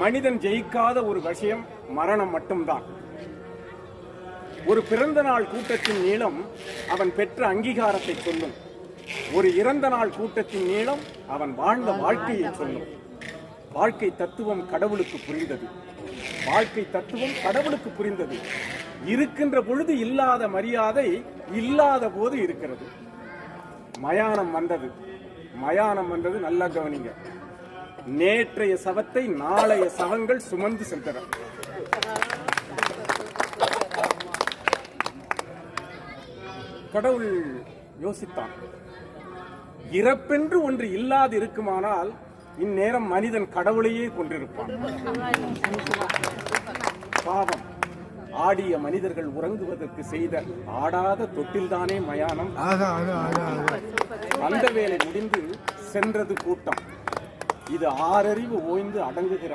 மனிதன் ஜெயிக்காத ஒரு விஷயம் மரணம் மட்டும்தான். ஒரு பிறந்த நாள் கூட்டத்தின் நீளம் அவன் பெற்ற அங்கீகாரத்தை சொல்லும். ஒரு இறந்த நாள் கூட்டத்தின் நீளம் அவன் வாழ்ந்த வாழ்க்கையை சொல்லும். வாழ்க்கை தத்துவம் கடவுளுக்கு புரிந்தது. வாழ்க்கை தத்துவம் கடவுளுக்கு புரிந்தது. இருக்கின்ற பொழுது இல்லாத மரியாதை இல்லாத போது இருக்கிறது. மயானம் வந்தது. மயானம் வந்தது, நல்லா கவனிங்க. நேற்றைய சவத்தை நாளைய சவங்கள் சுமந்து சென்றன. கடவுள் யோசித்தான், இறப்பென்று ஒன்று இல்லாது இருக்குமானால் இந்நேரம் மனிதன் கடவுளையே கொண்டிருப்பான். பாவம், ஆடிய மனிதர்கள் உறங்குவதற்கு செய்த ஆடாத தொட்டில்தானே மயானம். அந்த வேலை முடிந்து சென்றது கூட்டம். இது ஆறறிவு ஓய்ந்து அடங்குகிற